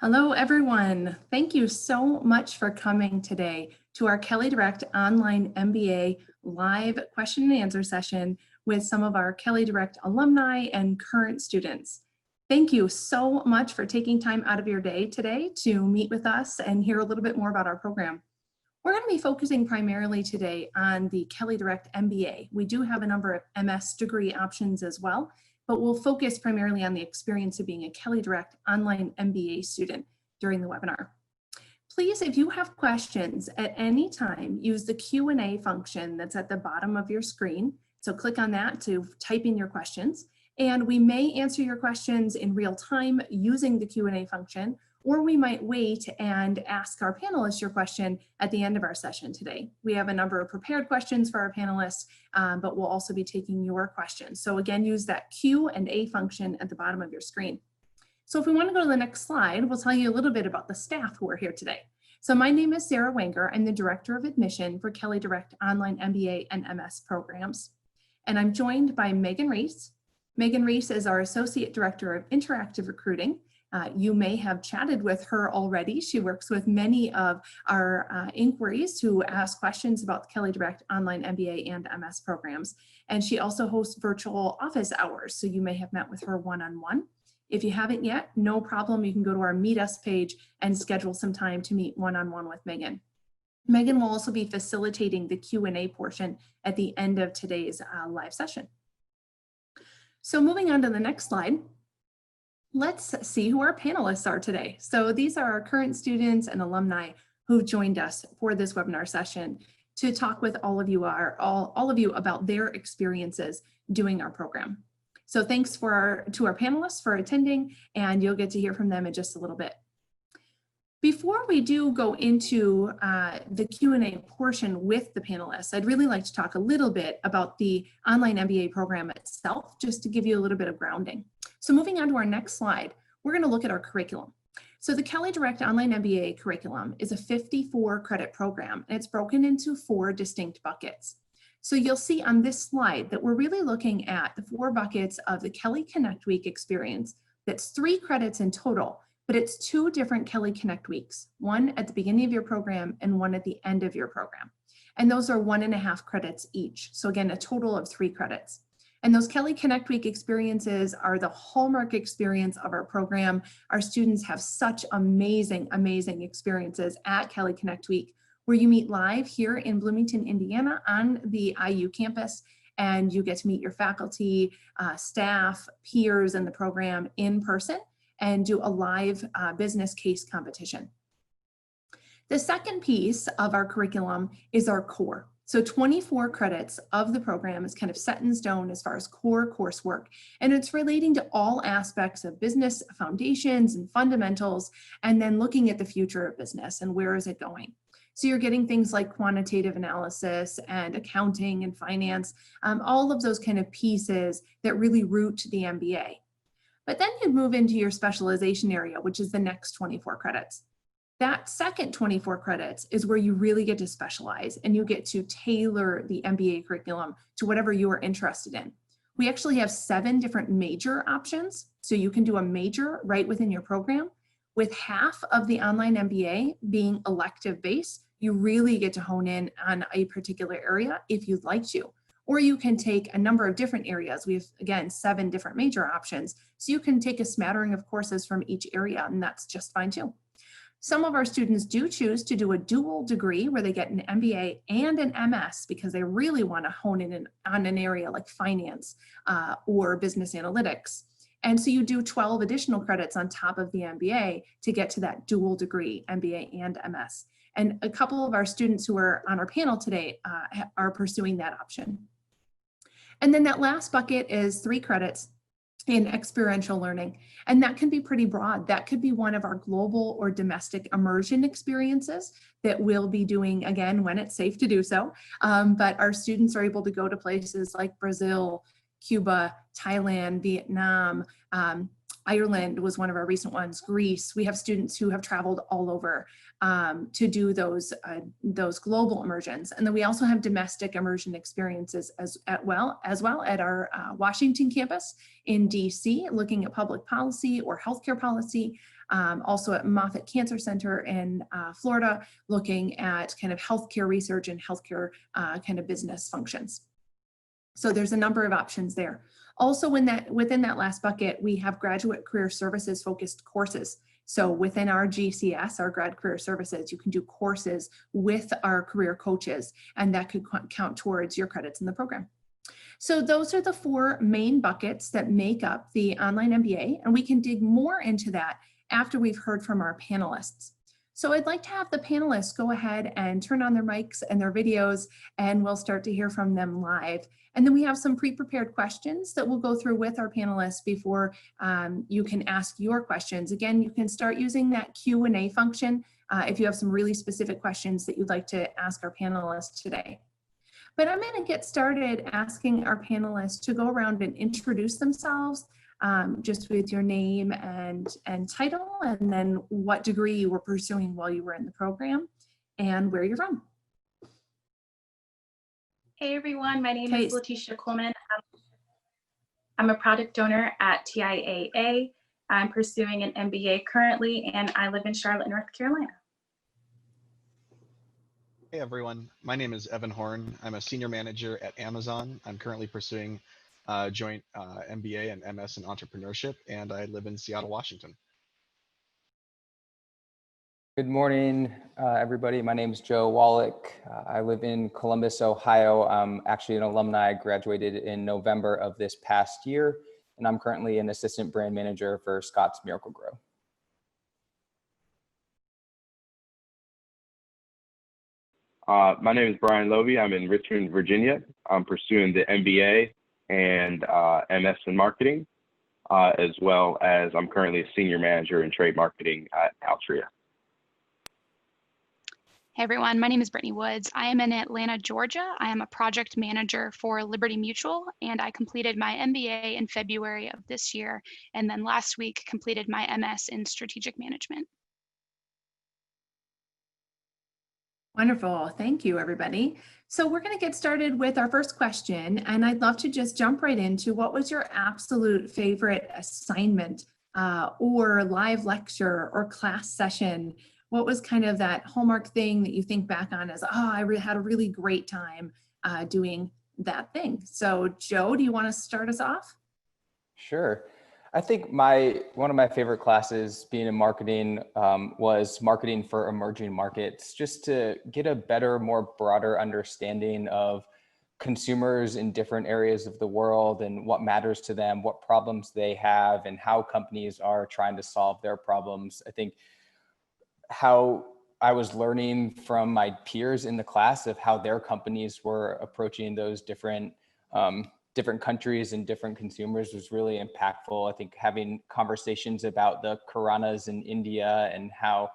Hello, everyone. Thank you so much for coming today to our Kelley Direct Online MBA live question and answer session with some of our Kelley Direct alumni and current students. Thank you so much for taking time out of your day today to meet with us and hear a little bit more about our program. We're going to be focusing primarily today on the Kelley Direct MBA. We do have a number of MS degree options as well, but we'll focus primarily on the experience of being a Kelley Direct Online MBA student during the webinar. Please, if you have questions at any time, use the Q&A function that's at the bottom of your screen. So click on that to type in your questions, and we may answer your questions in real time using the Q&A function, or we might wait and ask our panelists your question at the end of our session today. We have a number of prepared questions for our panelists, but we'll also be taking your questions. So again, use that Q&A function at the bottom of your screen. So if we want to go to the next slide, we'll tell you a little bit about the staff who are here today. So my name is Sarah Wenger. I'm the Director of Admission for Kelley Direct Online MBA and MS programs. And I'm joined by Megan Reese. Megan Reese is our Associate Director of Interactive Recruiting. You may have chatted with her already. She works with many of our inquiries who ask questions about the Kelley Direct Online MBA and MS programs. And she also hosts virtual office hours, so you may have met with her one-on-one. If you haven't yet, no problem. You can go to our Meet Us page and schedule some time to meet one-on-one with Megan. Megan will also be facilitating the Q&A portion at the end of today's live session. So moving on to the next slide. Let's see who our panelists are today. So these are our current students and alumni who've joined us for this webinar session to talk with all of you about their experiences doing our program. So thanks to our panelists for attending, and you'll get to hear from them in just a little bit. Before we do go into the Q&A portion with the panelists, I'd really like to talk a little bit about the online MBA program itself, just to give you a little bit of grounding. So moving on to our next slide, we're going to look at our curriculum. So the Kelley Direct Online MBA curriculum is a 54 credit program, and it's broken into 4 distinct buckets. So you'll see on this slide that we're really looking at the 4 buckets of the Kelley Connect Week experience. That's 3 credits in total, but it's 2 different Kelley Connect Weeks, one at the beginning of your program and one at the end of your program. And those are 1.5 credits each. So again, a total of 3 credits. And those Kelley Connect Week experiences are the hallmark experience of our program. Our students have such amazing, amazing experiences at Kelley Connect Week, where you meet live here in Bloomington, Indiana on the IU campus, and you get to meet your faculty, staff, peers in the program in person, and do a live business case competition. The second piece of our curriculum is our core. So 24 credits of the program is kind of set in stone as far as core coursework, and it's relating to all aspects of business foundations and fundamentals, and then looking at the future of business and where is it going. So you're getting things like quantitative analysis and accounting and finance, all of those kind of pieces that really root the MBA. But then you move into your specialization area, which is the next 24 credits. That second 24 credits is where you really get to specialize, and you get to tailor the MBA curriculum to whatever you are interested in. We actually have 7 different major options, so you can do a major right within your program. With half of the online MBA being elective based, you really get to hone in on a particular area if you'd like to. Or you can take a number of different areas. We have, again, 7 different major options. So you can take a smattering of courses from each area, and that's just fine too. Some of our students do choose to do a dual degree where they get an MBA and an MS because they really want to hone in on an area like finance or business analytics. And so you do 12 additional credits on top of the MBA to get to that dual degree, MBA and MS. And a couple of our students who are on our panel today are pursuing that option. And then that last bucket is 3 credits in experiential learning. And that can be pretty broad. That could be one of our global or domestic immersion experiences that we'll be doing, again, when it's safe to do so. But our students are able to go to places like Brazil, Cuba, Thailand, Vietnam, Ireland was one of our recent ones, Greece. We have students who have traveled all over to do those global immersions. And then we also have domestic immersion experiences as well at our Washington campus in DC, looking at public policy or healthcare policy. Also at Moffitt Cancer Center in Florida, looking at kind of healthcare research and healthcare kind of business functions. So there's a number of options there. Also, within that last bucket, we have graduate career services focused courses. So within our GCS, our grad career services, you can do courses with our career coaches, and that could count towards your credits in the program. So those are the 4 main buckets that make up the online MBA, and we can dig more into that after we've heard from our panelists. So I'd like to have the panelists go ahead and turn on their mics and their videos, and we'll start to hear from them live. And then we have some pre-prepared questions that we'll go through with our panelists before you can ask your questions. Again, you can start using that Q&A function if you have some really specific questions that you'd like to ask our panelists today. But I'm going to get started asking our panelists to go around and introduce themselves, just with your name and title, and then what degree you were pursuing while you were in the program, and where you're from. Hey everyone, my name is Letitia Coleman. I'm a product owner at TIAA. I'm pursuing an MBA currently, and I live in Charlotte, North Carolina. Hey everyone, my name is Evan Horn. I'm a senior manager at Amazon. I'm currently pursuing a joint MBA and MS in entrepreneurship, and I live in Seattle, Washington. Good morning, everybody. My name is Joe Wallach. I live in Columbus, Ohio. I'm actually an alumni. I graduated in November of this past year, and I'm currently an assistant brand manager for Scott's Miracle-Gro. My name is Brian Lovey. I'm in Richmond, Virginia. I'm pursuing the MBA and MS in marketing, as well as I'm currently a senior manager in trade marketing at Altria. Hey everyone, my name is Brittany Woods. I am in Atlanta, Georgia. I am a project manager for Liberty Mutual, and I completed my MBA in February of this year, and then last week completed my MS in strategic management. Wonderful. Thank you, everybody. So we're going to get started with our first question, and I'd love to just jump right into what was your absolute favorite assignment or live lecture or class session? What was kind of that hallmark thing that you think back on as, oh, I had a really great time doing that thing? So Joe, do you want to start us off? Sure. I think one of my favorite classes being in marketing was marketing for emerging markets, just to get a better, more broader understanding of consumers in different areas of the world and what matters to them, what problems they have, and how companies are trying to solve their problems. I think how I was learning from my peers in the class of how their companies were approaching those different countries and different consumers was really impactful. I think having conversations about the Kiranas in India and how,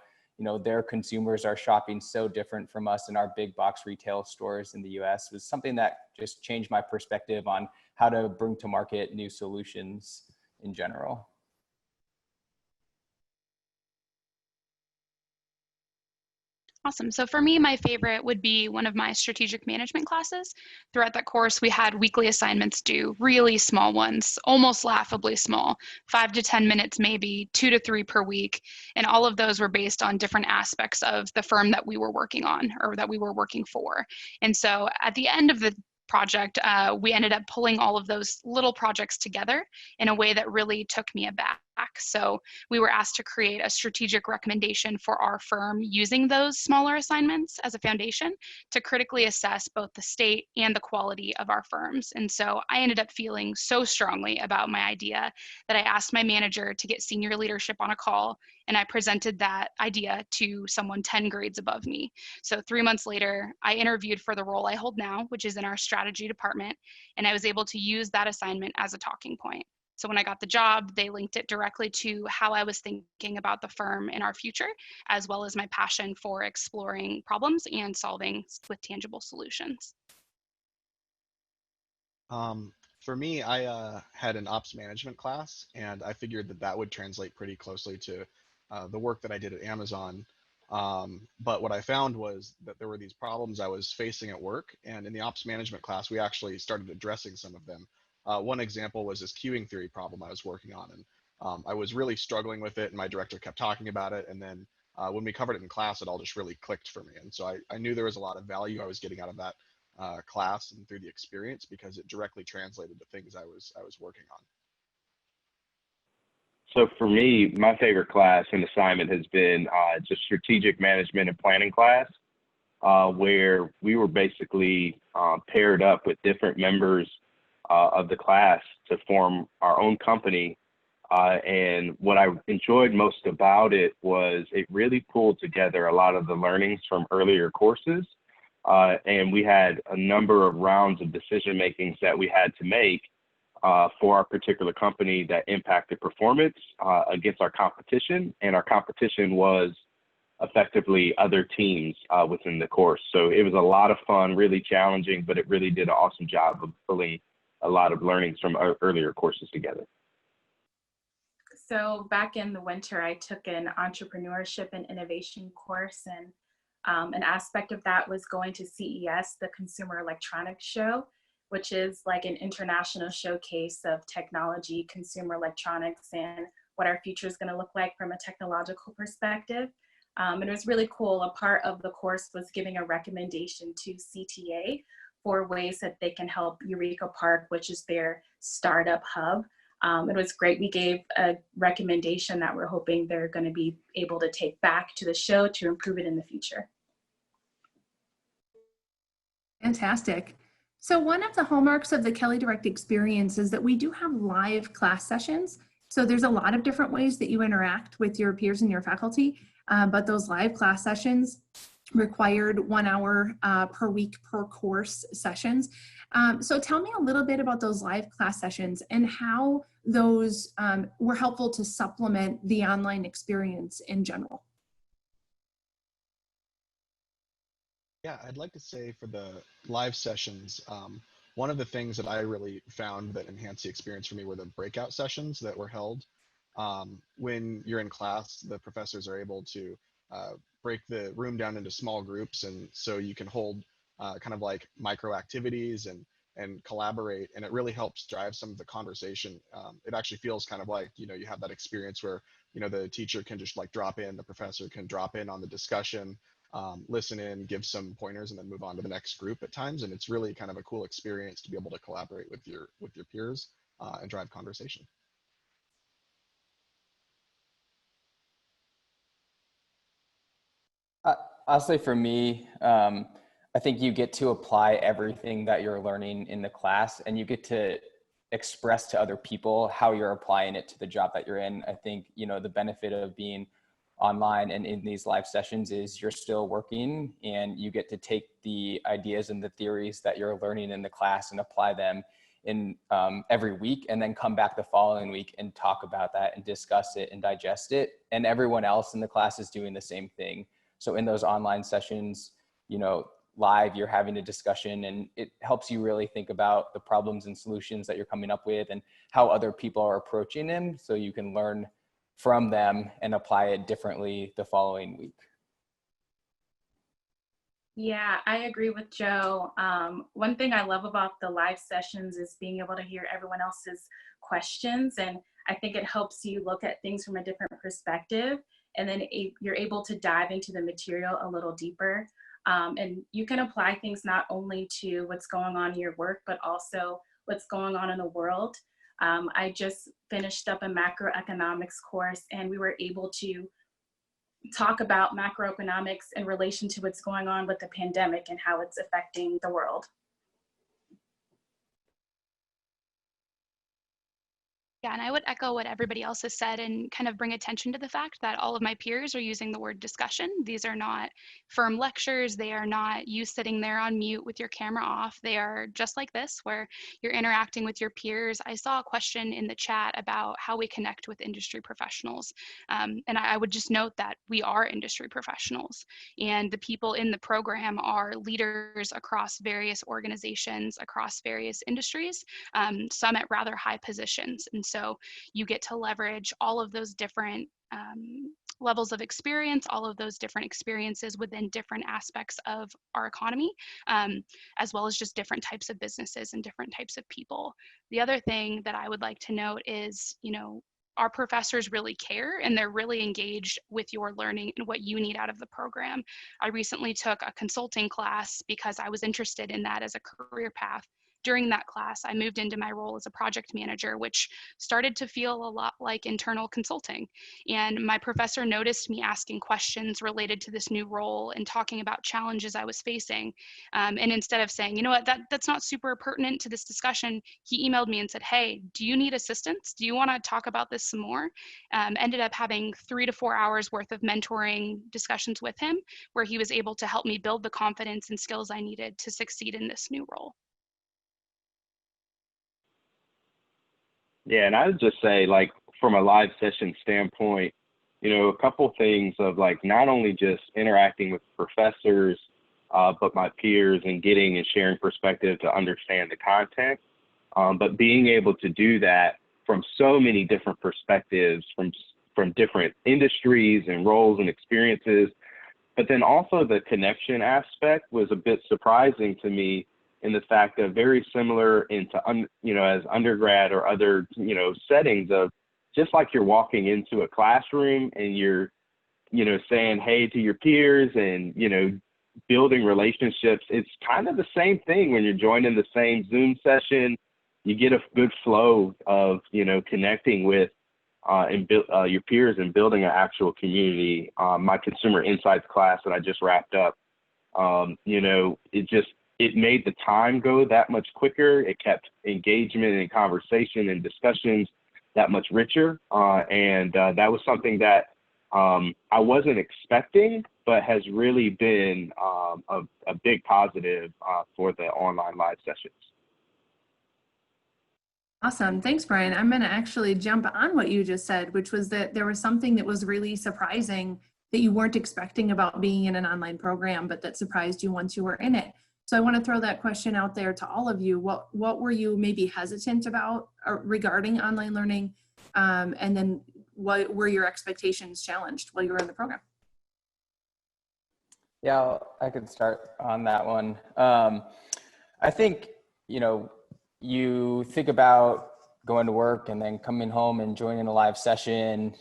their consumers are shopping so different from us in our big box retail stores in the US was something that just changed my perspective on how to bring to market new solutions in general. Awesome. So for me, my favorite would be one of my strategic management classes. Throughout that course, we had weekly assignments due, really small ones, almost laughably small, 5 to 10 minutes, maybe 2 to 3 per week. And all of those were based on different aspects of the firm that we were working on or that we were working for. And so at the end of the project, we ended up pulling all of those little projects together in a way that really took me aback. So we were asked to create a strategic recommendation for our firm using those smaller assignments as a foundation to critically assess both the state and the quality of our firms. And so I ended up feeling so strongly about my idea that I asked my manager to get senior leadership on a call, and I presented that idea to someone 10 grades above me. So 3 months later, I interviewed for the role I hold now, which is in our strategy department, and I was able to use that assignment as a talking point. So when I got the job, they linked it directly to how I was thinking about the firm in our future, as well as my passion for exploring problems and solving with tangible solutions. For me, I had an ops management class, and I figured that that would translate pretty closely to the work that I did at Amazon. But what I found was that there were these problems I was facing at work, and in the ops management class, we actually started addressing some of them. One example was this queuing theory problem I was working on, and I was really struggling with it, and my director kept talking about it, and then when we covered it in class, it all just really clicked for me. And so I knew there was a lot of value I was getting out of that class and through the experience, because it directly translated to things I was working on. So for me, my favorite class and assignment has been just strategic management and planning class, where we were basically paired up with different members of the class to form our own company. And what I enjoyed most about it was it really pulled together a lot of the learnings from earlier courses. And we had a number of rounds of decision makings that we had to make for our particular company that impacted performance against our competition. And our competition was effectively other teams within the course. So it was a lot of fun, really challenging, but it really did an awesome job of pulling a lot of learnings from earlier courses together. So back in the winter, I took an entrepreneurship and innovation course, and an aspect of that was going to CES, the Consumer Electronics Show, which is like an international showcase of technology, consumer electronics, and what our future is going to look like from a technological perspective. And it was really cool. A part of the course was giving a recommendation to CTA for ways that they can help Eureka Park, which is their startup hub. It was great. We gave a recommendation that we're hoping they're going to be able to take back to the show to improve it in the future. Fantastic. So one of the hallmarks of the Kelley Direct experience is that we do have live class sessions. So there's a lot of different ways that you interact with your peers and your faculty, but those live class sessions required 1 hour per week per course sessions. So tell me a little bit about those live class sessions and how those were helpful to supplement the online experience in general. Yeah, I'd like to say for the live sessions, one of the things that I really found that enhanced the experience for me were the breakout sessions that were held. When you're in class, the professors are able to break the room down into small groups, and so you can hold kind of like micro activities and collaborate, and it really helps drive some of the conversation. It actually feels kind of like, you have that experience where, the teacher can just like drop in, the professor can drop in on the discussion, listen in, give some pointers, and then move on to the next group at times. And it's really kind of a cool experience to be able to collaborate with your peers and drive conversation. I'll say for me, I think you get to apply everything that you're learning in the class, and you get to express to other people how you're applying it to the job that you're in. I think, the benefit of being online and in these live sessions is you're still working, and you get to take the ideas and the theories that you're learning in the class and apply them in every week, and then come back the following week and talk about that and discuss it and digest it. And everyone else in the class is doing the same thing. So in those online sessions, live, you're having a discussion, and it helps you really think about the problems and solutions that you're coming up with and how other people are approaching them, so you can learn from them and apply it differently the following week. Yeah, I agree with Joe. One thing I love about the live sessions is being able to hear everyone else's questions. And I think it helps you look at things from a different perspective. And then you're able to dive into the material a little deeper. And you can apply things not only to what's going on in your work, but also what's going on in the world. I just finished up a macroeconomics course, and we were able to talk about macroeconomics in relation to what's going on with the pandemic and how it's affecting the world. Yeah, and I would echo what everybody else has said and kind of bring attention to the fact that all of my peers are using the word discussion. These are not firm lectures. They are not you sitting there on mute with your camera off. They are just like this, where you're interacting with your peers. I saw a question in the chat about how we connect with industry professionals. And I would just note that we are industry professionals, and the people in the program are leaders across various organizations, across various industries, some at rather high positions. And so you get to leverage all of those different levels of experience, all of those different experiences within different aspects of our economy, as well as just different types of businesses and different types of people. The other thing that I would like to note is, our professors really care, and they're really engaged with your learning and what you need out of the program. I recently took a consulting class because I was interested in that as a career path. During that class, I moved into my role as a project manager, which started to feel a lot like internal consulting. And my professor noticed me asking questions related to this new role and talking about challenges I was facing. And instead of saying, you know what, that's not super pertinent to this discussion, he emailed me and said, hey, do you need assistance? Do you want to talk about this some more? Ended up having 3 to 4 hours worth of mentoring discussions with him, where he was able to help me build the confidence and skills I needed to succeed in this new role. Yeah, and I would just say, like, from a live session standpoint, a couple things of, like, not only just interacting with professors, but my peers, and getting and sharing perspective to understand the content, but being able to do that from so many different perspectives, from different industries and roles and experiences. But then also the connection aspect was a bit surprising to me, in the fact that very similar as undergrad or other, settings of just like you're walking into a classroom and you're, saying hey to your peers and, building relationships. It's kind of the same thing when you're joining the same Zoom session. You get a good flow of, connecting with your peers and building an actual community. My consumer insights class that I just wrapped up, it made the time go that much quicker. It kept engagement and conversation and discussions that much richer. And that was something that I wasn't expecting, but has really been a big positive for the online live sessions. Awesome. Thanks, Brian. I'm going to actually jump on what you just said, which was that there was something that was really surprising that you weren't expecting about being in an online program, but that surprised you once you were in it. So I want to throw that question out there to all of you. What were you maybe hesitant about regarding online learning? And then what were your expectations challenged while you were in the program? Yeah, I could start on that one. I think, you think about going to work and then coming home and joining a live session.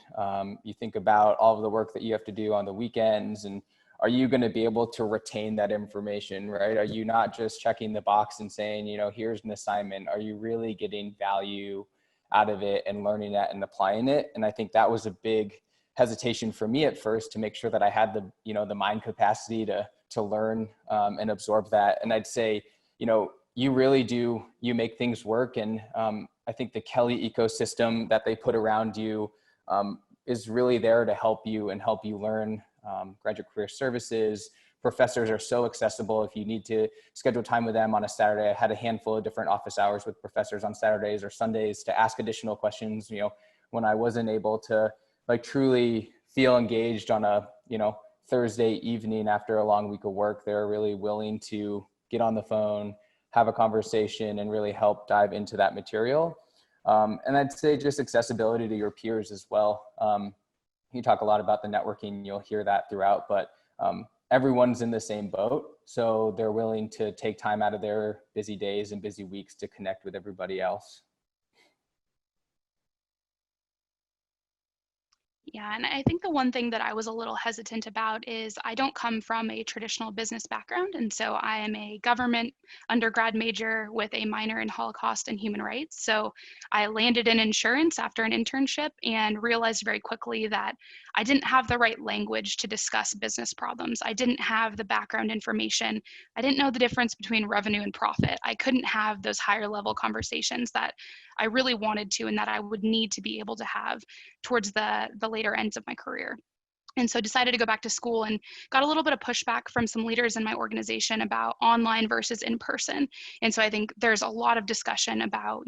You think about all of the work that you have to do on the weekends, and are you going to be able to retain that information, right? Are you not just checking the box and saying, here's an assignment? Are you really getting value out of it and learning that and applying it? And I think that was a big hesitation for me at first, to make sure that I had the mind capacity to learn and absorb that. And I'd say, you really do, you make things work. And I think the Kelley ecosystem that they put around you is really there to help you and help you learn. Graduate Career Services, professors are so accessible. If you need to schedule time with them on a Saturday, I had a handful of different office hours with professors on Saturdays or Sundays to ask additional questions. When I wasn't able to truly feel engaged on a, Thursday evening after a long week of work, they're really willing to get on the phone, have a conversation, and really help dive into that material. And I'd say just accessibility to your peers as well. You talk a lot about the networking, you'll hear that throughout, but everyone's in the same boat. So they're willing to take time out of their busy days and busy weeks to connect with everybody else. Yeah, and I think the one thing that I was a little hesitant about is I don't come from a traditional business background. And so I am a government undergrad major with a minor in Holocaust and human rights. So I landed in insurance after an internship and realized very quickly that I didn't have the right language to discuss business problems. I didn't have the background information. I didn't know the difference between revenue and profit. I couldn't have those higher level conversations that I really wanted to and that I would need to be able to have towards the later ends of my career. And so decided to go back to school and got a little bit of pushback from some leaders in my organization about online versus in person. And so I think there's a lot of discussion about,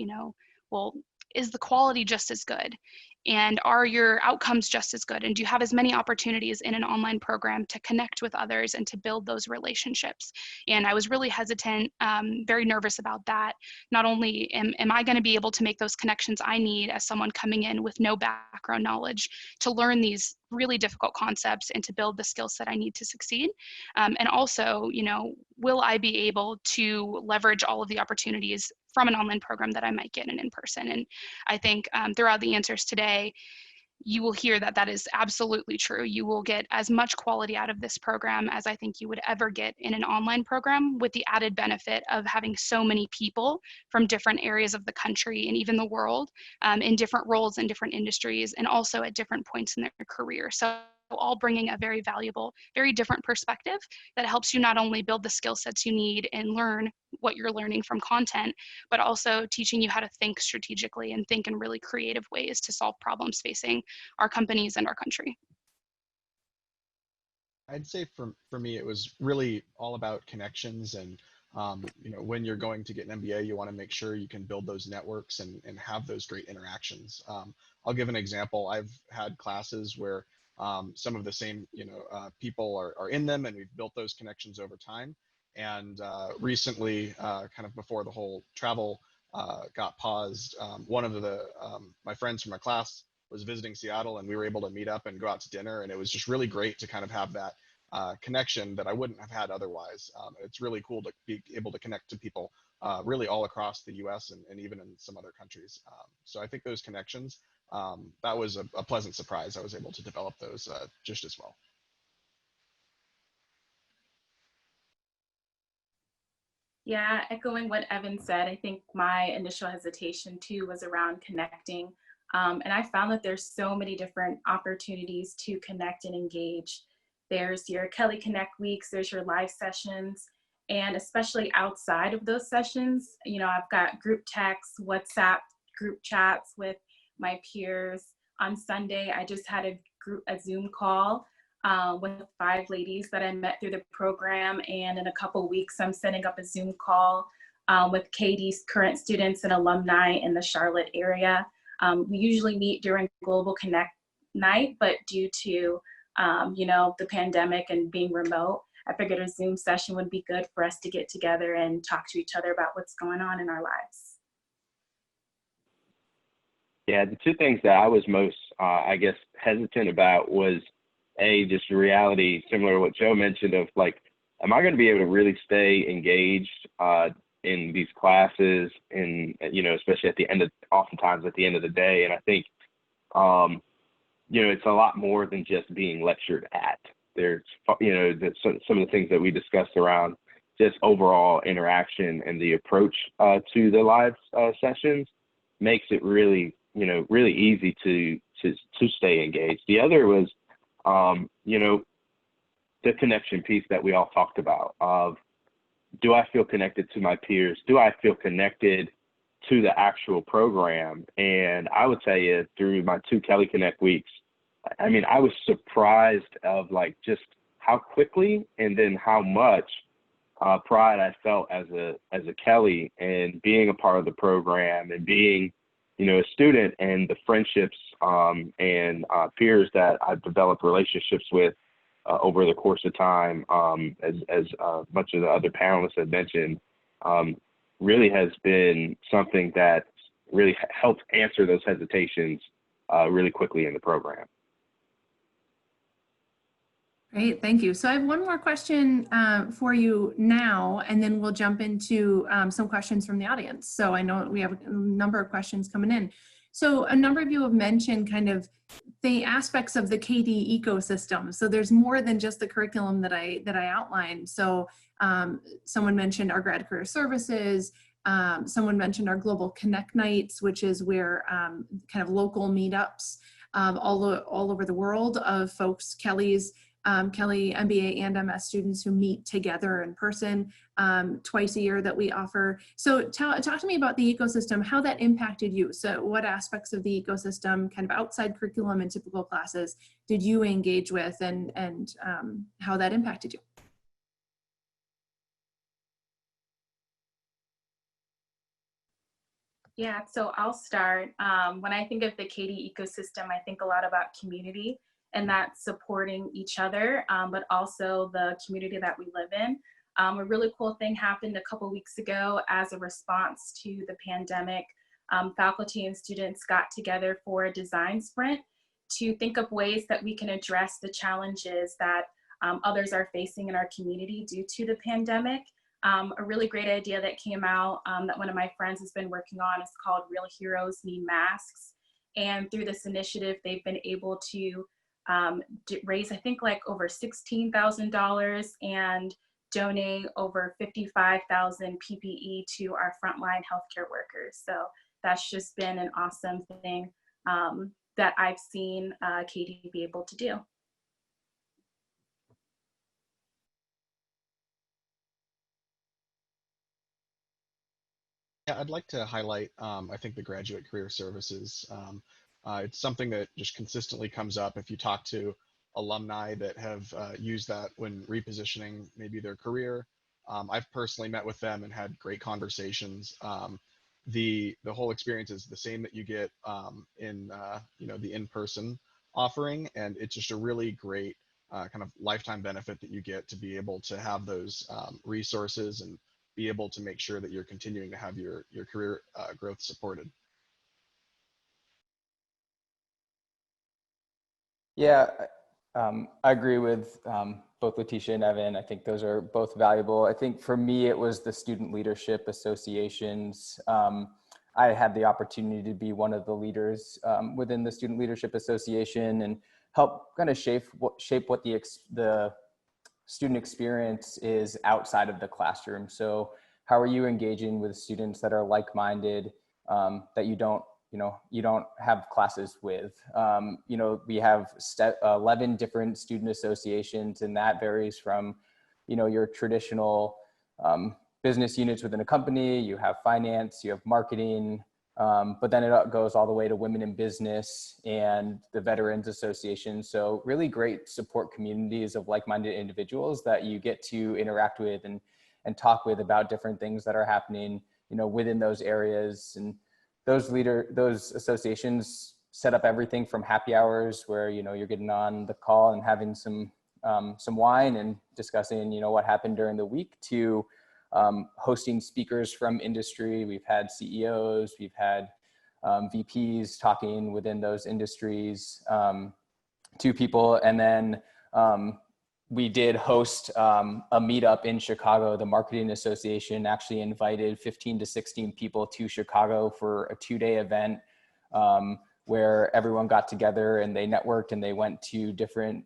well, is the quality just as good? And are your outcomes just as good? And do you have as many opportunities in an online program to connect with others and to build those relationships? And I was really hesitant, very nervous about that. Not only am I going to be able to make those connections I need as someone coming in with no background knowledge to learn these really difficult concepts and to build the skill set I need to succeed. And also, will I be able to leverage all of the opportunities from an online program that I might get in person? And I think throughout the answers today, you will hear that that is absolutely true. You will get as much quality out of this program as I think you would ever get in an online program, with the added benefit of having so many people from different areas of the country and even the world in different roles in different industries and also at different points in their career. So all bringing a very valuable, very different perspective that helps you not only build the skill sets you need and learn what you're learning from content, but also teaching you how to think strategically and think in really creative ways to solve problems facing our companies and our country. I'd say for me, it was really all about connections. And, when you're going to get an MBA, you want to make sure you can build those networks and have those great interactions. I'll give an example. I've had classes where some of the same, people are in them, and we've built those connections over time. And recently, kind of before the whole travel got paused, one of my friends from my class was visiting Seattle, and we were able to meet up and go out to dinner. And it was just really great to kind of have that connection that I wouldn't have had otherwise. It's really cool to be able to connect to people really all across the US and even in some other countries. So I think those connections, that was a pleasant surprise. I was able to develop those just as well. Yeah, echoing what Evan said, I think my initial hesitation too was around connecting. And I found that there's so many different opportunities to connect and engage. There's your Kelley Connect weeks, there's your live sessions, and especially outside of those sessions, I've got group texts, WhatsApp group chats with my peers. On Sunday, I just had a Zoom call with 5 ladies that I met through the program. And in a couple weeks, I'm setting up a Zoom call with Katie's current students and alumni in the Charlotte area. We usually meet during Global Connect night, but due to the pandemic and being remote, I figured a Zoom session would be good for us to get together and talk to each other about what's going on in our lives. Yeah, the two things that I was most, hesitant about was just the reality, similar to what Joe mentioned, of like, am I going to be able to really stay engaged in these classes, and especially oftentimes at the end of the day. And I think, it's a lot more than just being lectured at. There's, some of the things that we discussed around just overall interaction and the approach to the live sessions makes it really, really easy to stay engaged. The other was, the connection piece that we all talked about of, do I feel connected to my peers? Do I feel connected to the actual program? And I would tell you, through my 2 Kelley Connect weeks, I was surprised of like just how quickly and then how much pride I felt as a Kelley and being a part of the program and being, a student, and the friendships and peers that I've developed relationships with over the course of time, as much of the other panelists have mentioned, really has been something that really helped answer those hesitations really quickly in the program. Great, thank you. So I have one more question for you now, and then we'll jump into some questions from the audience. So I know we have a number of questions coming in. So a number of you have mentioned kind of the aspects of the KD ecosystem. So there's more than just the curriculum that I outlined. So someone mentioned our grad career services. Someone mentioned our global connect nights, which is where kind of local meetups all over the world of folks, Kelley MBA and MS students who meet together in person twice a year that we offer. So talk to me about the ecosystem, how that impacted you. So what aspects of the ecosystem, kind of outside curriculum and typical classes, did you engage with, and how that impacted you? Yeah, so I'll start. When I think of the KD ecosystem, I think a lot about community and that supporting each other, but also the community that we live in. A really cool thing happened a couple weeks ago as a response to the pandemic. Faculty and students got together for a design sprint to think of ways that we can address the challenges that others are facing in our community due to the pandemic. A really great idea that came out that one of my friends has been working on is called Real Heroes Need Masks. And through this initiative, they've been able to raise, I think, like over $16,000 and donate over 55,000 PPE to our frontline healthcare workers. So that's just been an awesome thing that I've seen KD be able to do. Yeah, I'd like to highlight, I think, the graduate career services. It's something that just consistently comes up if you talk to alumni that have used that when repositioning maybe their career. I've personally met with them and had great conversations. The whole experience is the same that you get in the in-person offering, and it's just a really great kind of lifetime benefit that you get to be able to have those resources and be able to make sure that you're continuing to have your career growth supported. Yeah, I agree with both Letitia and Evan. I think those are both valuable. I think for me, it was the student leadership associations. I had the opportunity to be one of the leaders within the Student Leadership Association and help kind of shape what the student experience is outside of the classroom. So how are you engaging with students that are like-minded, that you don't have classes with? We have 11 different student associations, and that varies from, your traditional business units within a company. You have finance, you have marketing, but then it goes all the way to women in business and the Veterans Association. So really great support communities of like-minded individuals that you get to interact with and talk with about different things that are happening, within those areas. And those associations set up everything from happy hours where, you're getting on the call and having some wine and discussing, what happened during the week, to hosting speakers from industry. We've had CEOs, we've had VPs talking within those industries to people. And then we did host a meetup in Chicago. The Marketing Association actually invited 15 to 16 people to Chicago for a 2-day event where everyone got together and they networked, and they went to different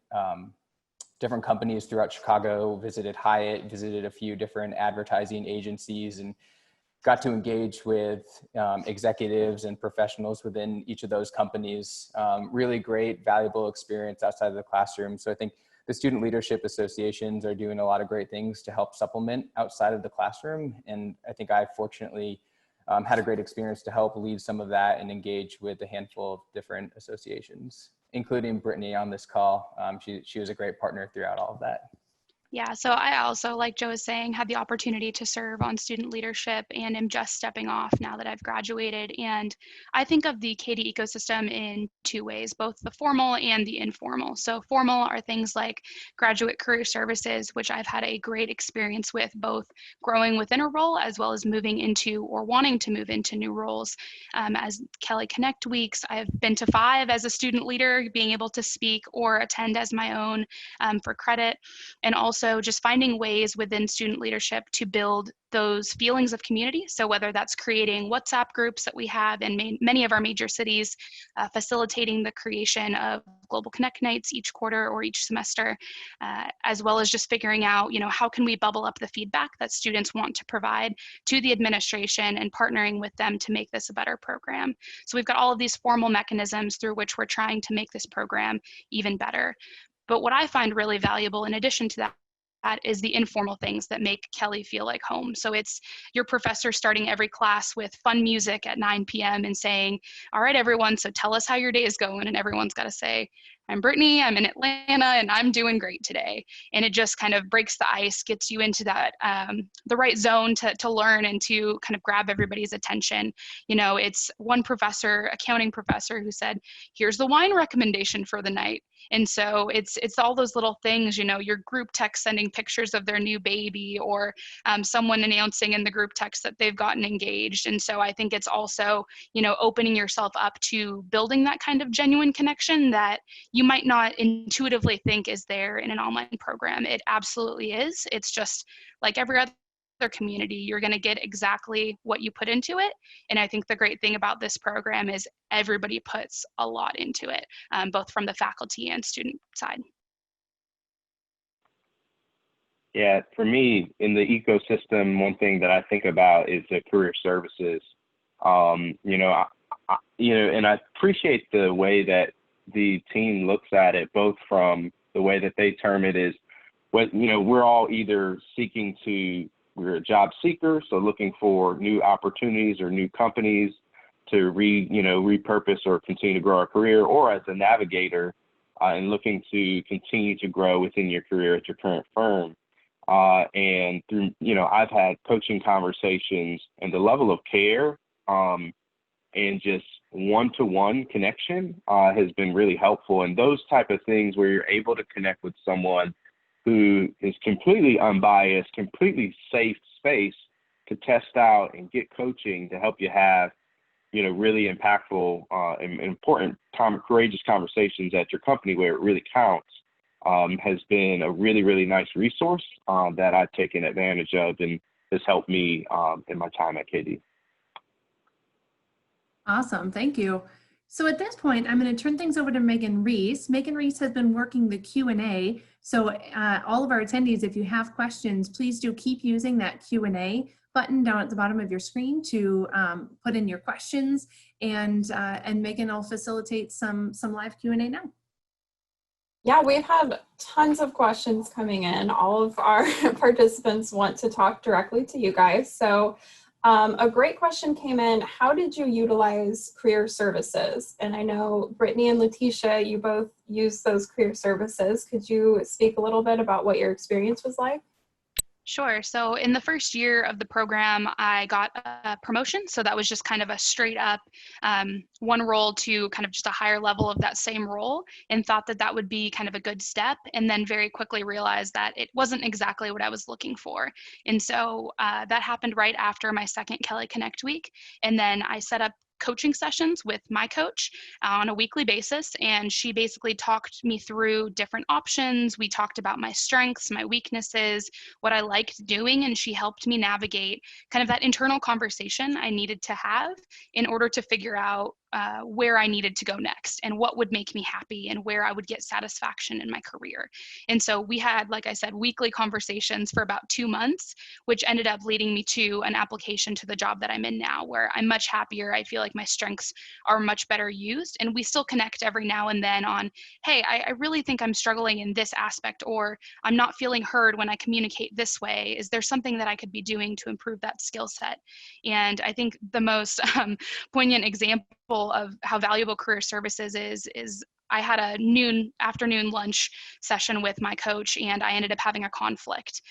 companies throughout Chicago, visited Hyatt, visited a few different advertising agencies, and got to engage with executives and professionals within each of those companies. Really great, valuable experience outside of the classroom. So I think the student leadership associations are doing a lot of great things to help supplement outside of the classroom. And I think I fortunately had a great experience to help lead some of that and engage with a handful of different associations, including Brittany on this call. She was a great partner throughout all of that. Yeah, so I also, like Joe was saying, had the opportunity to serve on student leadership and am just stepping off now that I've graduated. And I think of the KD ecosystem in two ways, both the formal and the informal. So formal are things like graduate career services, which I've had a great experience with, both growing within a role as well as moving into or wanting to move into new roles. As Kelley Connect Weeks, I've been to 5 as a student leader, being able to speak or attend as my own for credit. And also also just finding ways within student leadership to build those feelings of community. So whether that's creating WhatsApp groups that we have in many of our major cities, facilitating the creation of global connect nights each quarter or each semester, as well as just figuring out, how can we bubble up the feedback that students want to provide to the administration and partnering with them to make this a better program. So we've got all of these formal mechanisms through which we're trying to make this program even better. But what I find really valuable in addition to that is the informal things that make Kelley feel like home. So it's your professor starting every class with fun music at 9 p.m. and saying, all right, everyone, so tell us how your day is going. And everyone's got to say, I'm Brittany, I'm in Atlanta, and I'm doing great today. And it just kind of breaks the ice, gets you into that, the right zone to learn and to kind of grab everybody's attention. It's one professor, accounting professor, who said, here's the wine recommendation for the night. And so it's all those little things, your group text sending pictures of their new baby, or someone announcing in the group text that they've gotten engaged. And so I think it's also, opening yourself up to building that kind of genuine connection that you might not intuitively think is there in an online program. It absolutely is. It's just like every other community, you're going to get exactly what you put into it. And I think the great thing about this program is everybody puts a lot into it, both from the faculty and student side. Yeah, for me, in the ecosystem, one thing that I think about is the career services. And I appreciate the way that the team looks at it, both from the way that they term it is, we're all either we're a job seeker, so looking for new opportunities or new companies to repurpose or continue to grow our career, or as a navigator and looking to continue to grow within your career at your current firm. And through, I've had coaching conversations, and the level of care and just one-to-one connection has been really helpful. And those type of things where you're able to connect with someone who is completely unbiased, completely safe space to test out and get coaching to help you have, really impactful and important, courageous conversations at your company where it really counts, has been a really, really nice resource that I've taken advantage of and has helped me in my time at KD. Awesome, thank you. So at this point, I'm going to turn things over to Megan Reese. Megan Reese has been working the Q&A. So all of our attendees, if you have questions, please do keep using that Q&A button down at the bottom of your screen to put in your questions, and Megan will facilitate some live Q&A now. Yeah, we've had tons of questions coming in. All of our participants want to talk directly to you guys. So a great question came in. How did you utilize career services? And I know Brittany and Letitia, you both use those career services. Could you speak a little bit about what your experience was like? Sure. So in the first year of the program, I got a promotion. So that was just kind of a straight up one role to kind of just a higher level of that same role, and thought that that would be kind of a good step. And then very quickly realized that it wasn't exactly what I was looking for. And so that happened right after my second Kelley Connect week. And then I set up coaching sessions with my coach on a weekly basis, and she basically talked me through different options. We talked about my strengths, my weaknesses, what I liked doing, and she helped me navigate kind of that internal conversation I needed to have in order to figure out where I needed to go next and what would make me happy and where I would get satisfaction in my career. And so we had, like I said, weekly conversations for about 2 months, which ended up leading me to an application to the job that I'm in now, where I'm much happier. I feel like my strengths are much better used, and we still connect every now and then on, hey, I really think I'm struggling in this aspect, or I'm not feeling heard when I communicate this way. Is there something that I could be doing to improve that skill set? And I think the most poignant example of how valuable career services is I had a afternoon lunch session with my coach, and I ended up having a conflict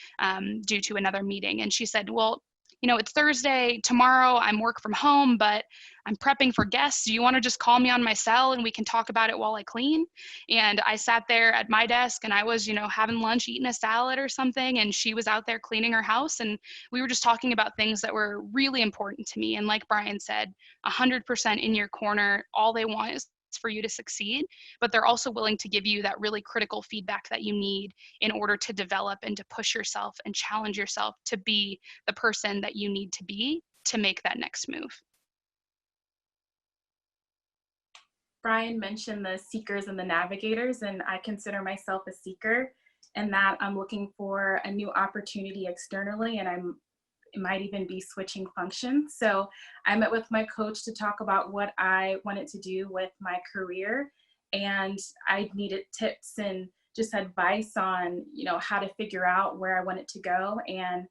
due to another meeting. And she said, well, it's Thursday, tomorrow I'm work from home, but I'm prepping for guests. Do you want to just call me on my cell and we can talk about it while I clean? And I sat there at my desk, and I was, having lunch, eating a salad or something. And she was out there cleaning her house. And we were just talking about things that were really important to me. And like Brian said, 100% in your corner. All they want is for you to succeed, but they're also willing to give you that really critical feedback that you need in order to develop and to push yourself and challenge yourself to be the person that you need to be to make that next move. Brian mentioned the seekers and the navigators, and I consider myself a seeker, and that I'm looking for a new opportunity externally, and it might even be switching functions. So I met with my coach to talk about what I wanted to do with my career, and I needed tips and just advice on, how to figure out where I wanted to go. And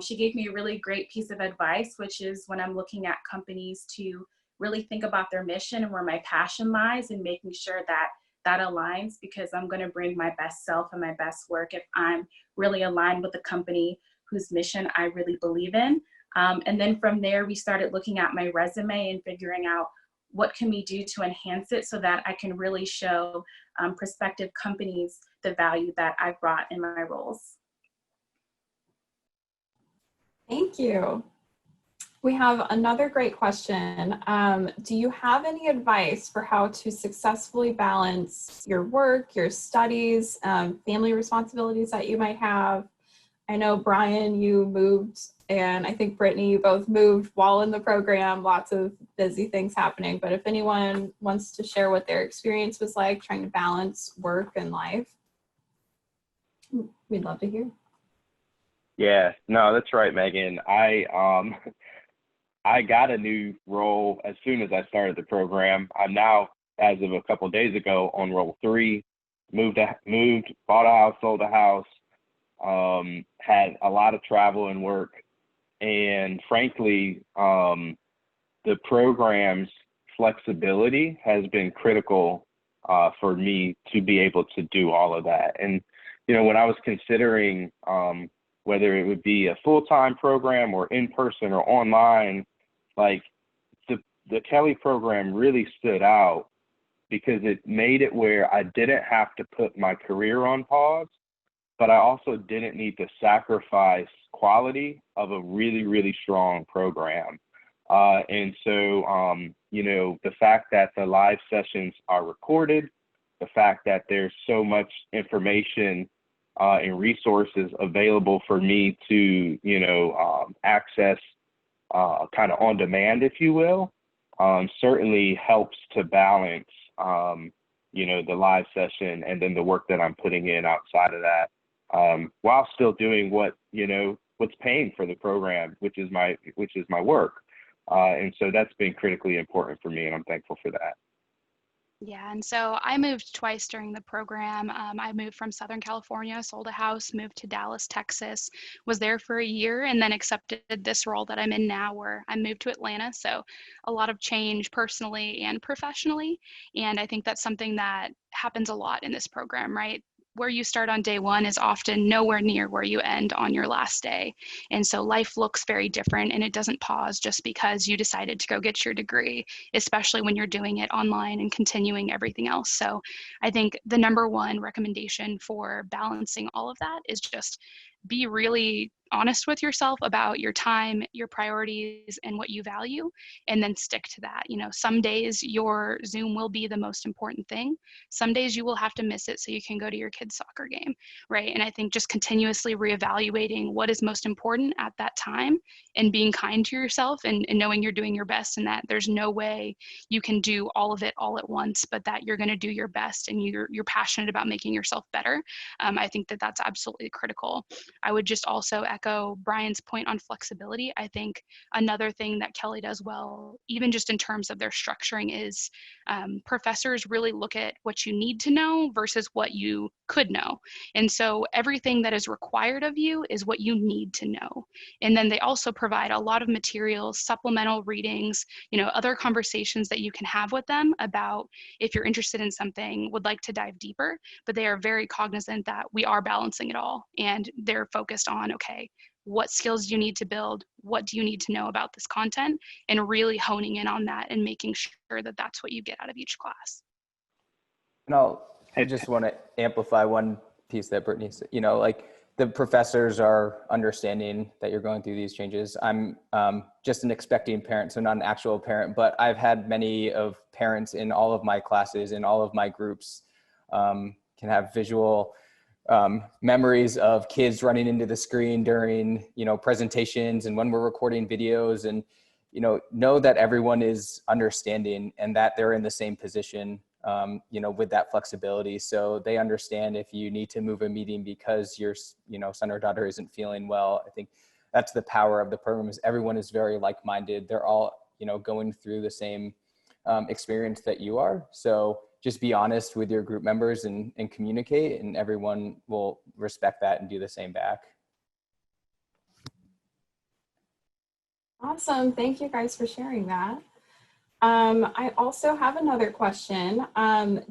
she gave me a really great piece of advice, which is when I'm looking at companies to really think about their mission and where my passion lies, and making sure that that aligns, because I'm going to bring my best self and my best work if I'm really aligned with the company whose mission I really believe in. And then from there, we started looking at my resume and figuring out what can we do to enhance it so that I can really show prospective companies the value that I brought in my roles. Thank you. We have another great question. Do you have any advice for how to successfully balance your work, your studies, family responsibilities that you might have? I know, Brian, you moved, and I think Brittany, you both moved while in the program, lots of busy things happening. But if anyone wants to share what their experience was like trying to balance work and life, we'd love to hear. Yeah, no, that's right, Megan. I got a new role as soon as I started the program. I'm now, as of a couple of days ago, on role 3. Moved, bought a house, sold a house, had a lot of travel and work. And frankly, the program's flexibility has been critical for me to be able to do all of that. And, when I was considering whether it would be a full-time program or in person or online, like the Kelley program really stood out because it made it where I didn't have to put my career on pause, but I also didn't need to sacrifice quality of a really, really strong program. And so, the fact that the live sessions are recorded, the fact that there's so much information and resources available for me to, access kind of on demand, if you will, certainly helps to balance, the live session and then the work that I'm putting in outside of that, while still doing what's paying for the program, which is my work. And so that's been critically important for me, and I'm thankful for that. Yeah, and so I moved twice during the program. I moved from Southern California, sold a house, moved to Dallas, Texas, was there for a year, and then accepted this role that I'm in now, where I moved to Atlanta. So a lot of change personally and professionally. And I think that's something that happens a lot in this program, right? Where you start on day one is often nowhere near where you end on your last day. And so life looks very different, and it doesn't pause just because you decided to go get your degree, especially when you're doing it online and continuing everything else. So I think the number one recommendation for balancing all of that is just be really honest with yourself about your time, your priorities, and what you value, and then stick to that. Some days your Zoom will be the most important thing. Some days you will have to miss it so you can go to your kid's soccer game, right? And I think just continuously reevaluating what is most important at that time and being kind to yourself and knowing you're doing your best, and that there's no way you can do all of it all at once, but that you're going to do your best and you're passionate about making yourself better. I think that that's absolutely critical. I would just also echo Brian's point on flexibility. I think another thing that Kelley does well, even just in terms of their structuring, is professors really look at what you need to know versus what you could know. And so everything that is required of you is what you need to know. And then they also provide a lot of materials, supplemental readings, other conversations that you can have with them about if you're interested in something, would like to dive deeper, but they are very cognizant that we are balancing it all. And they're focused on, okay, what skills do you need to build? What do you need to know about this content? And really honing in on that and making sure that that's what you get out of each class. And I just want to amplify one piece that Brittany said, like the professors are understanding that you're going through these changes. I'm just an expecting parent, so not an actual parent, but I've had many of parents in all of my classes, in all of my groups, can have visual memories of kids running into the screen during, presentations and when we're recording videos, and, know that everyone is understanding and that they're in the same position, with that flexibility. So they understand if you need to move a meeting because your, son or daughter isn't feeling well. I think that's the power of the program, is everyone is very like-minded. They're all, going through the same experience that you are. So just be honest with your group members and communicate, and everyone will respect that and do the same back. Awesome. Thank you guys for sharing that. I also have another question.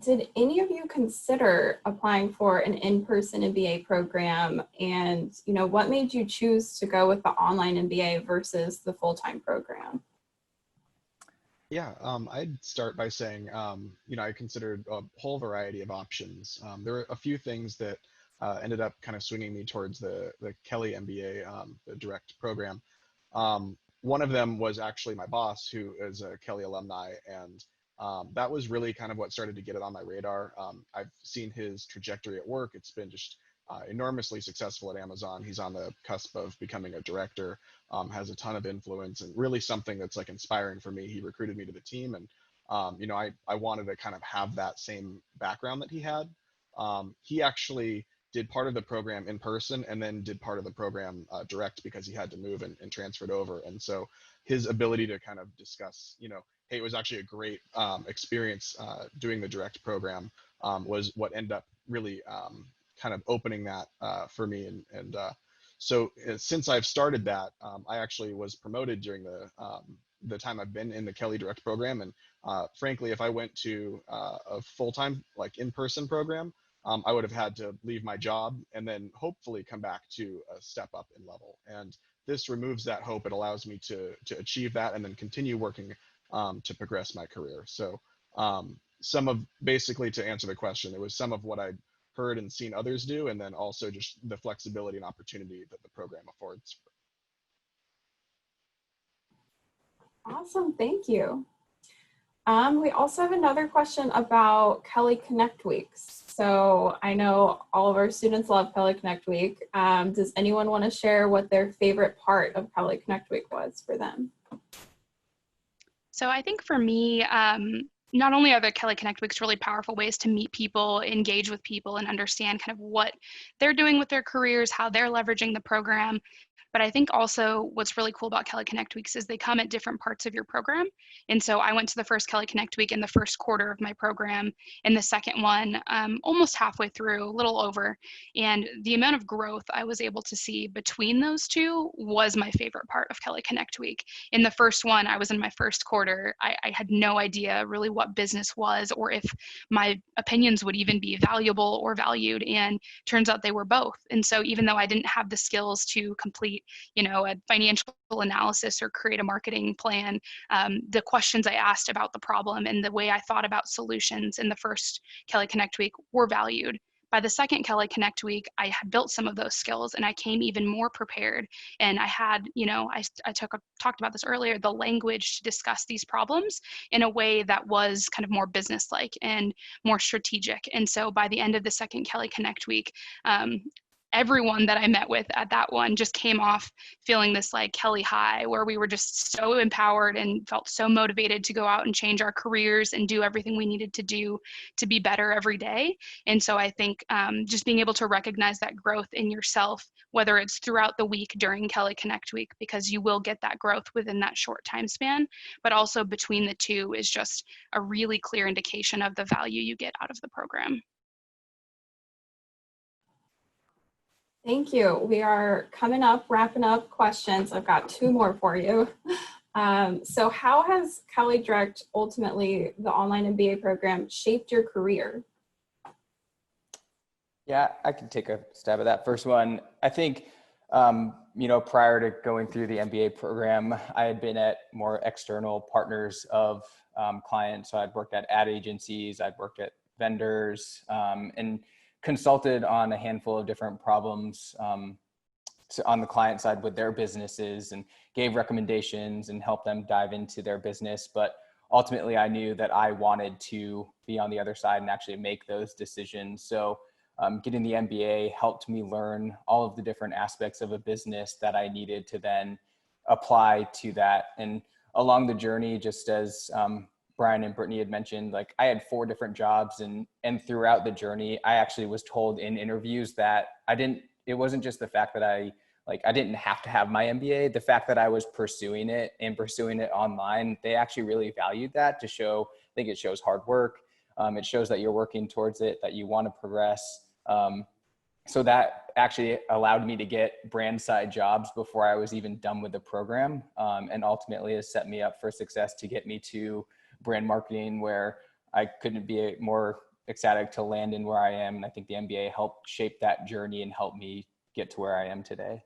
Did any of you consider applying for an in-person MBA program? And, what made you choose to go with the online MBA versus the full-time program? Yeah, I'd start by saying, I considered a whole variety of options. There were a few things that ended up kind of swinging me towards the Kelley MBA, the direct program. One of them was actually my boss, who is a Kelley alumni, and that was really kind of what started to get it on my radar. I've seen his trajectory at work. It's been just enormously successful at Amazon. He's on the cusp of becoming a director, has a ton of influence, and really something that's like inspiring for me. He recruited me to the team, and I wanted to kind of have that same background that he had. He actually did part of the program in person and then did part of the program direct because he had to move and transferred over. And so his ability to kind of discuss, hey, it was actually a great experience doing the direct program was what ended up really kind of opening that for me. So since I've started that, I actually was promoted during the time I've been in the Kelley Direct program. And frankly, if I went to a full-time, like in-person program, I would have had to leave my job and then hopefully come back to a step up in level. And this removes that hope. It allows me to achieve that and then continue working to progress my career. So basically to answer the question, it was some of what I'd heard and seen others do, and then also just the flexibility and opportunity that the program affords. Awesome, thank you. We also have another question about Kelley Connect Weeks. So I know all of our students love Kelley Connect Week. Does anyone want to share what their favorite part of Kelley Connect Week was for them? So I think for me, not only are the Kelley Connect Weeks really powerful ways to meet people, engage with people, and understand kind of what they're doing with their careers, how they're leveraging the program, but I think also what's really cool about Kelley Connect Weeks is they come at different parts of your program. And so I went to the first Kelley Connect Week in the first quarter of my program, and the second one almost halfway through, a little over. And the amount of growth I was able to see between those two was my favorite part of Kelley Connect Week. In the first one, I was in my first quarter. I had no idea really what business was or if my opinions would even be valuable or valued. And turns out they were both. And so even though I didn't have the skills to complete a financial analysis or create a marketing plan, the questions I asked about the problem and the way I thought about solutions in the first Kelley Connect Week were valued. By the second Kelley Connect Week, I had built some of those skills and I came even more prepared. And I had, I talked about this earlier, the language to discuss these problems in a way that was kind of more business-like and more strategic. And so by the end of the second Kelley Connect Week, everyone that I met with at that one just came off feeling this like Kelley high, where we were just so empowered and felt so motivated to go out and change our careers and do everything we needed to do to be better every day. And so I think just being able to recognize that growth in yourself, whether it's throughout the week during Kelley Connect Week, because you will get that growth within that short time span, but also between the two is just a really clear indication of the value you get out of the program. Thank you. We are coming up, wrapping up questions. I've got two more for you. So how has Kelley Direct, ultimately the online MBA program, shaped your career? Yeah, I can take a stab at that first one. I think, prior to going through the MBA program, I had been at more external partners of clients. So I'd worked at ad agencies, I'd worked at vendors, and consulted on a handful of different problems on the client side with their businesses and gave recommendations and helped them dive into their business. But ultimately I knew that I wanted to be on the other side and actually make those decisions. So getting the MBA helped me learn all of the different aspects of a business that I needed to then apply to that. And along the journey, just as Brian and Brittany had mentioned, like I had 4 different jobs, and throughout the journey, I actually was told in interviews that it wasn't just the fact that I didn't have to have my MBA. The fact that I was pursuing it and pursuing it online, they actually really valued that to show, I think it shows hard work. It shows that you're working towards it, that you want to progress. So that actually allowed me to get brand side jobs before I was even done with the program. And ultimately has set me up for success to get me to brand marketing, where I couldn't be more ecstatic to land in where I am. And I think the MBA helped shape that journey and help me get to where I am today.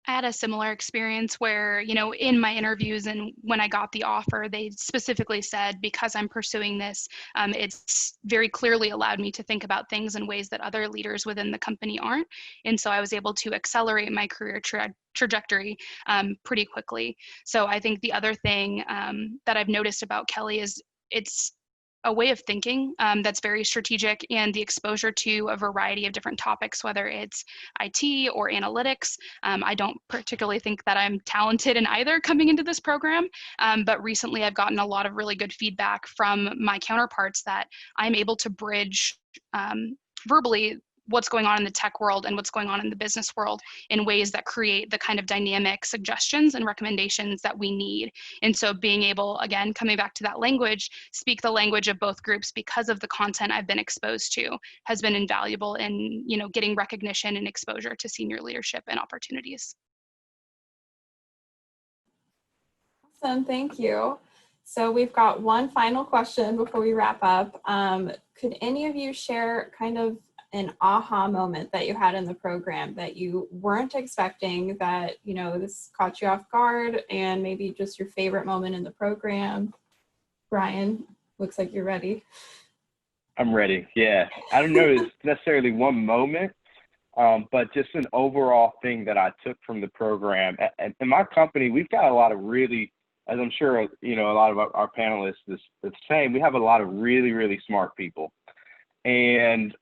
I had a similar experience where, in my interviews and when I got the offer, they specifically said, because I'm pursuing this, it's very clearly allowed me to think about things in ways that other leaders within the company aren't. And so I was able to accelerate my career trajectory pretty quickly. So I think the other thing that I've noticed about Kelley is it's a way of thinking that's very strategic, and the exposure to a variety of different topics, whether it's IT or analytics. I don't particularly think that I'm talented in either coming into this program, but recently I've gotten a lot of really good feedback from my counterparts that I'm able to bridge verbally what's going on in the tech world and what's going on in the business world in ways that create the kind of dynamic suggestions and recommendations that we need. And so being able, again, coming back to that language, speak the language of both groups because of the content I've been exposed to has been invaluable in, getting recognition and exposure to senior leadership and opportunities. Awesome, thank you. So we've got one final question before we wrap up. Could any of you share kind of an aha moment that you had in the program that you weren't expecting, that, this caught you off guard, and maybe just your favorite moment in the program? Brian, looks like you're ready. I'm ready. Yeah. I don't know if it's necessarily one moment, but just an overall thing that I took from the program. In my company, we've got a lot of really, as I'm sure, a lot of our panelists is the same, we have a lot of really, really smart people. And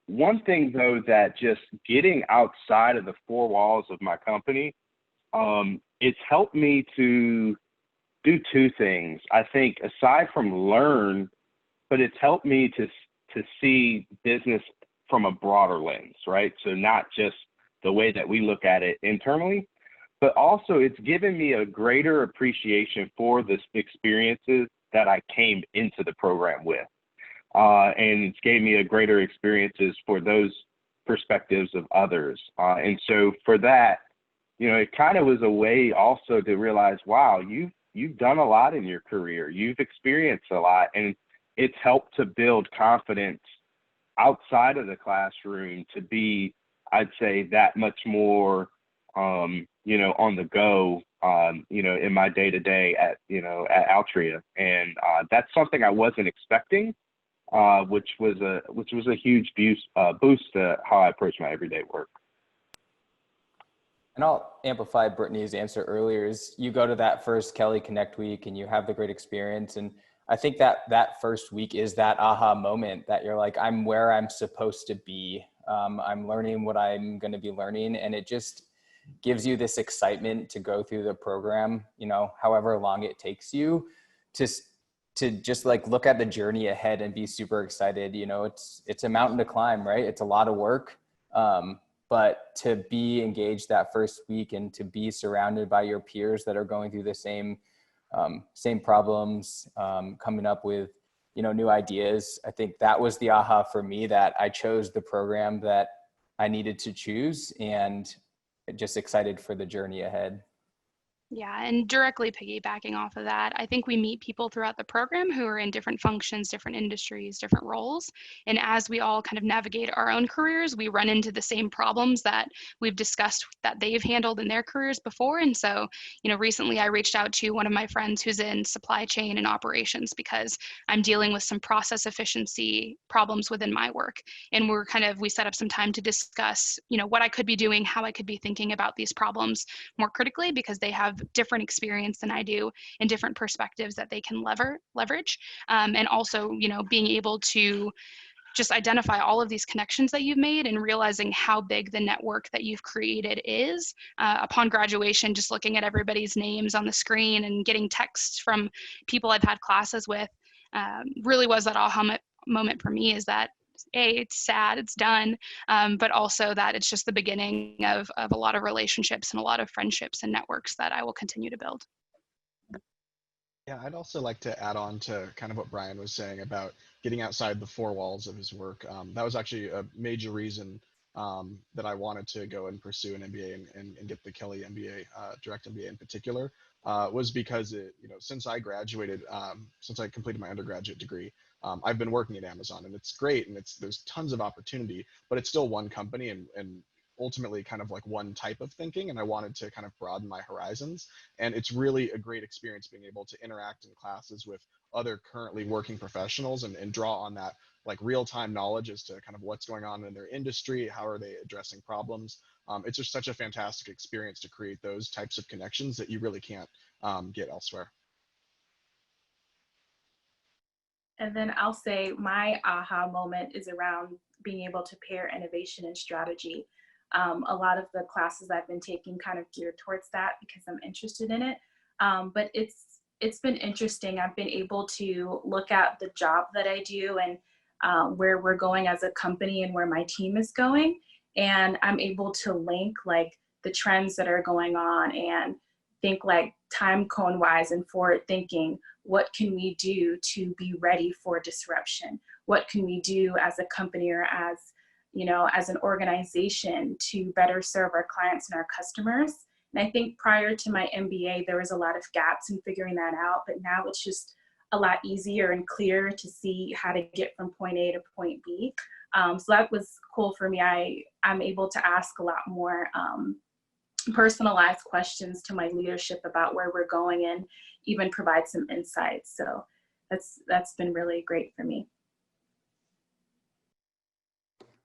one thing, though, that just getting outside of the 4 walls of my company, it's helped me to do 2 things. I think aside from learn, but it's helped me to see business from a broader lens, right? So not just the way that we look at it internally, but also it's given me a greater appreciation for the experiences that I came into the program with. And it's gave me a greater experiences for those perspectives of others. And so for that, it kind of was a way also to realize, wow, you've done a lot in your career. You've experienced a lot, and it's helped to build confidence outside of the classroom to be, I'd say, that much more, on the go, in my day-to-day at Altria. And that's something I wasn't expecting. Which was a huge boost to how I approach my everyday work. And I'll amplify Brittany's answer earlier. Is you go to that first Kelley Connect week and you have the great experience, and I think that first week is that aha moment that you're like, I'm where I'm supposed to be. I'm learning what I'm going to be learning, and it just gives you this excitement to go through the program. However long it takes you to just like look at the journey ahead and be super excited. It's a mountain to climb, right? It's a lot of work. But to be engaged that first week and to be surrounded by your peers that are going through the same problems, coming up with, new ideas. I think that was the aha for me, that I chose the program that I needed to choose, and just excited for the journey ahead. Yeah, and directly piggybacking off of that, I think we meet people throughout the program who are in different functions, different industries, different roles. And as we all kind of navigate our own careers, we run into the same problems that we've discussed that they've handled in their careers before. And so, recently I reached out to one of my friends who's in supply chain and operations because I'm dealing with some process efficiency problems within my work. And we set up some time to discuss, what I could be doing, how I could be thinking about these problems more critically, because they have different experience than I do and different perspectives that they can leverage. And also, being able to just identify all of these connections that you've made and realizing how big the network that you've created is. Upon graduation, just looking at everybody's names on the screen and getting texts from people I've had classes with really was that aha moment for me, is that it's sad, it's done, but also that it's just the beginning of a lot of relationships and a lot of friendships and networks that I will continue to build. Yeah, I'd also like to add on to kind of what Brian was saying about getting outside the four walls of his work. That was actually a major reason that I wanted to go and pursue an MBA and get the Kelley MBA, Direct MBA in particular, was because since I graduated, since I completed my undergraduate degree, I've been working at Amazon, and it's great, and there's tons of opportunity, but it's still one company and ultimately kind of like one type of thinking, and I wanted to kind of broaden my horizons. And it's really a great experience being able to interact in classes with other currently working professionals and draw on that like real-time knowledge as to kind of what's going on in their industry, how are they addressing problems. It's just such a fantastic experience to create those types of connections that you really can't get elsewhere. And then I'll say my aha moment is around being able to pair innovation and strategy. A lot of the classes I've been taking kind of geared towards that because I'm interested in it. But it's been interesting. I've been able to look at the job that I do and where we're going as a company and where my team is going. And I'm able to link like the trends that are going on and think like time cone wise and forward thinking. What can we do to be ready for disruption? What can we do as a company or as an organization to better serve our clients and our customers? And I think prior to my MBA, there was a lot of gaps in figuring that out, but now it's just a lot easier and clearer to see how to get from point A to point B. So that was cool for me. I'm able to ask a lot more personalized questions to my leadership about where we're going and even provide some insights. So that's been really great for me.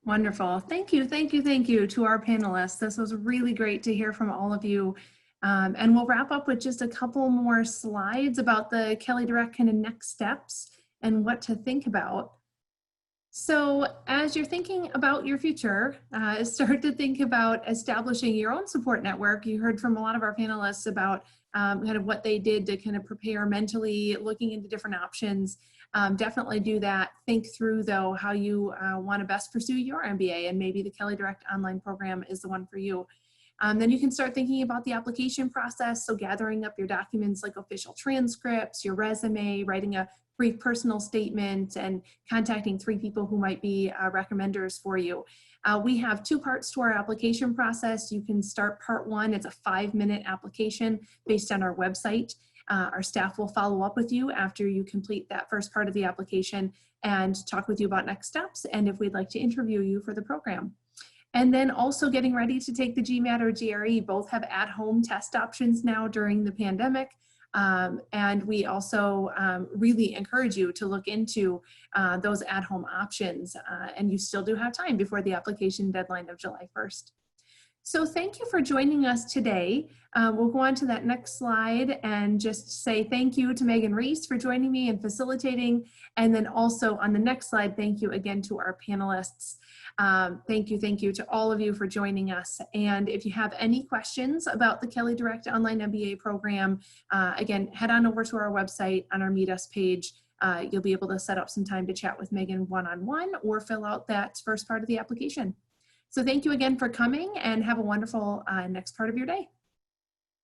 Wonderful. Thank you. Thank you. Thank you to our panelists. This was really great to hear from all of you. And we'll wrap up with just a couple more slides about the Kelley Direct kind of next steps and what to think about. So as you're thinking about your future, start to think about establishing your own support network. You heard from a lot of our panelists about kind of what they did to kind of prepare mentally, looking into different options. Definitely do that. Think through though how you want to best pursue your MBA, and maybe the Kelley Direct online program is the one for you. Then you can start thinking about the application process. So gathering up your documents like official transcripts, your resume, writing a brief personal statement, and contacting 3 people who might be recommenders for you. We have 2 parts to our application process. You can start part 1. It's a 5-minute application based on our website. Our staff will follow up with you after you complete that first part of the application and talk with you about next steps and if we'd like to interview you for the program. And then also getting ready to take the GMAT or GRE. Both have at-home test options now during the pandemic. And we also really encourage you to look into those at-home options. And you still do have time before the application deadline of July 1st. So thank you for joining us today. We'll go on to that next slide and just say thank you to Megan Reese for joining me and facilitating. And then also on the next slide, thank you again to our panelists. Thank you to all of you for joining us. And if you have any questions about the Kelley Direct Online MBA program, again, head on over to our website on our Meet Us page. You'll be able to set up some time to chat with Megan one-on-one or fill out that first part of the application. So thank you again for coming and have a wonderful next part of your day.